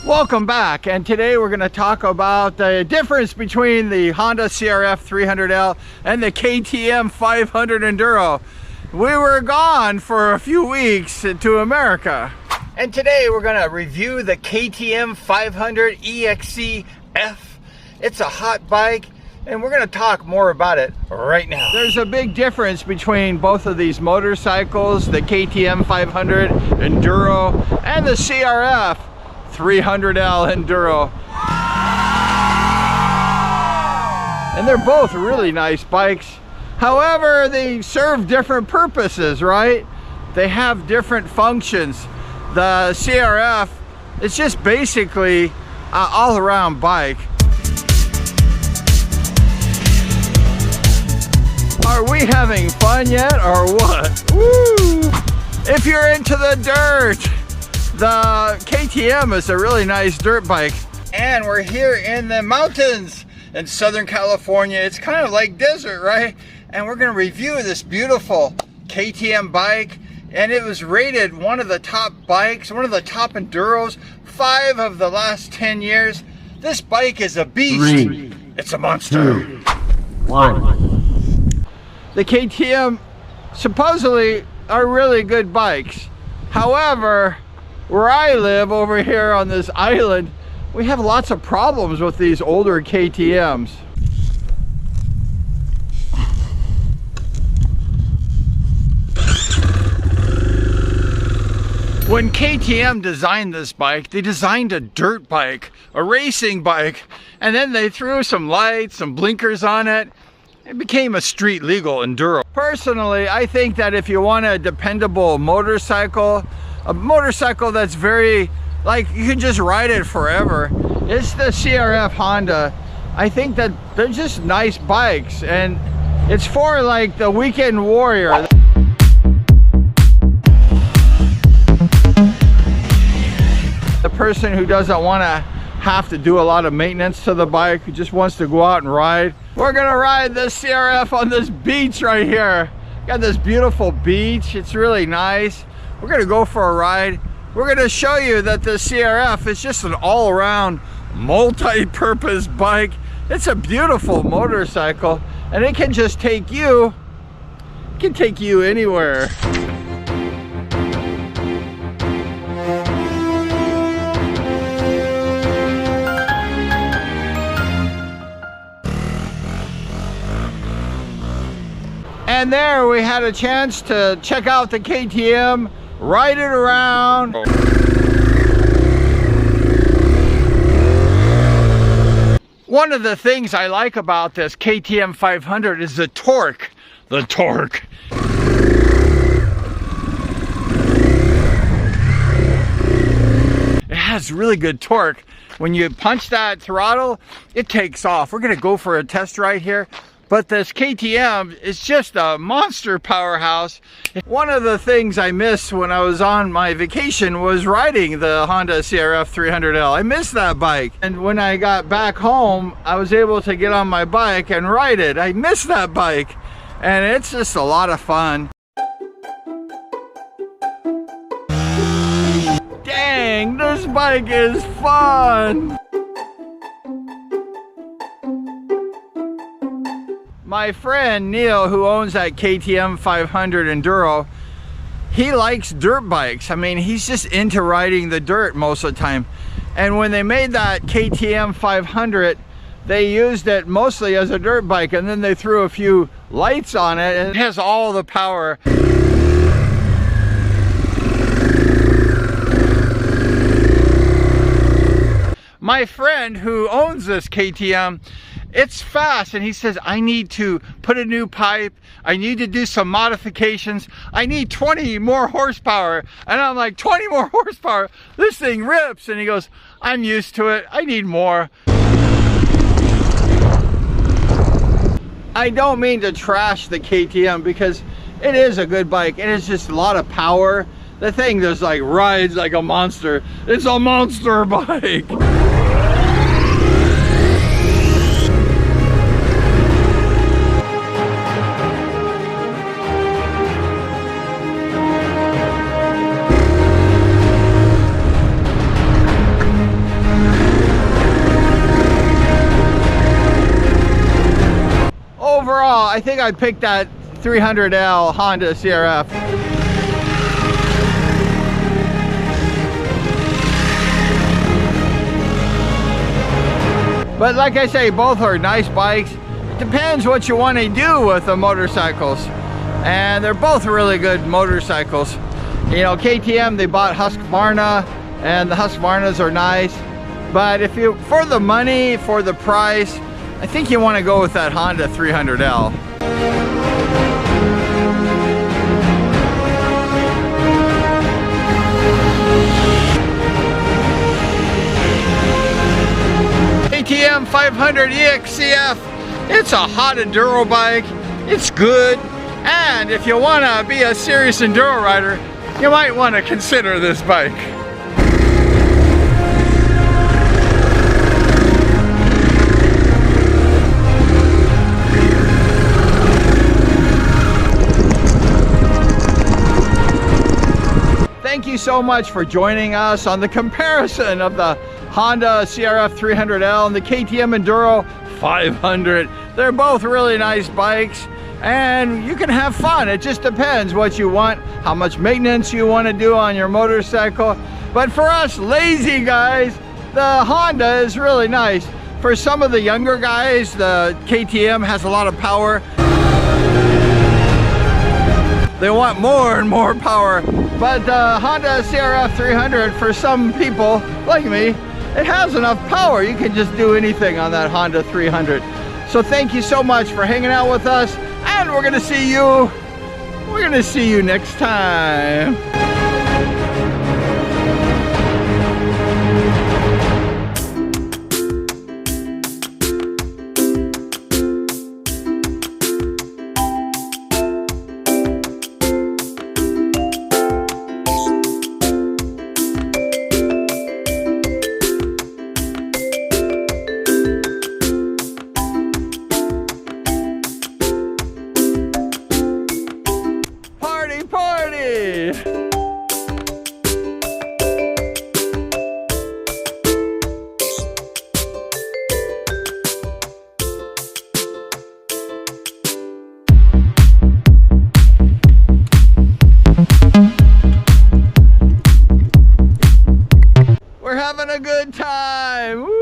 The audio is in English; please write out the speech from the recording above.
Welcome back, and today we're going to talk about the difference between the Honda CRF 300L and the KTM 500 Enduro. We were gone for a few weeks to America, and today we're going to review the KTM 500 EXC-F. It's a hot bike, and we're going to talk more about it right now. There's a big difference between both of these motorcycles, the KTM 500 Enduro and the CRF 300L Enduro. And they're both really nice bikes. However, they serve different purposes, right? They have different functions. The CRF is just basically an all-around bike. Are we having fun yet or what? Woo! If you're into the dirt, the KTM is a really nice dirt bike. And we're here in the mountains in Southern California. It's kind of like desert, right? And we're going to review this beautiful KTM bike. And it was rated one of the top bikes, one of the top enduros, 5 of the last 10 years. This bike is a beast. 3, it's a monster. 2, 1. The KTM supposedly are really good bikes. However, where I live over here on this island, we have lots of problems with these older KTMs. When KTM designed this bike, they designed a dirt bike, a racing bike, and then they threw some lights, some blinkers on it. It became a street legal enduro. Personally, I think that if you want a dependable motorcycle, a motorcycle that's very, like, you can just ride it forever, it's the CRF Honda. I think that they're just nice bikes, and it's for like the weekend warrior. The person who doesn't want to have to do a lot of maintenance to the bike, who just wants to go out and ride. We're gonna ride the CRF on this beach right here. Got this beautiful beach, it's really nice. We're gonna go for a ride. We're gonna show you that the CRF is just an all-around multi-purpose bike. It's a beautiful motorcycle, and it can just take you, it can take you anywhere. And there we had a chance to check out the KTM, ride it around. One of the things I like about this KTM 500 is the torque. The torque. It has really good torque. When you punch that throttle, it takes off. We're gonna go for a test ride here. But this KTM is just a monster powerhouse. One of the things I missed when I was on my vacation was riding the Honda CRF 300L. I missed that bike. And when I got back home, I was able to get on my bike and ride it. I missed that bike. And it's just a lot of fun. Dang, this bike is fun. My friend Neil, who owns that KTM 500 Enduro, he likes dirt bikes. I mean, he's just into riding the dirt most of the time. And when they made that KTM 500, they used it mostly as a dirt bike, and then they threw a few lights on it, and it has all the power. My friend who owns this KTM, it's fast, and he says, I need to put a new pipe, I need to do some modifications, I need 20 more horsepower. And I'm like, 20 more horsepower? This thing rips. And he goes, I'm used to it, I need more. I don't mean to trash the KTM, because it is a good bike, and it's just a lot of power. The thing just like rides like a monster. It's a monster bike. I think I picked that 300L Honda CRF. But like I say, both are nice bikes. It depends what you want to do with the motorcycles. And they're both really good motorcycles. You know, KTM, they bought Husqvarna, and the Husqvarnas are nice. But if you, for the money, for the price, I think you want to go with that Honda 300L. KTM 500 EXCF. It's a hot enduro bike. It's good. And if you want to be a serious enduro rider, you might want to consider this bike. Thank you so much for joining us on the comparison of the Honda CRF 300L and the KTM Enduro 500. They're both really nice bikes and you can have fun. It just depends what you want, how much maintenance you want to do on your motorcycle. But for us lazy guys, the Honda is really nice. For some of the younger guys, the KTM has a lot of power. They want more and more power. But the Honda CRF 300, for some people like me, it has enough power. You can just do anything on that Honda 300. So thank you so much for hanging out with us, and we're gonna see you next time. Party! We're having a good time. Woo!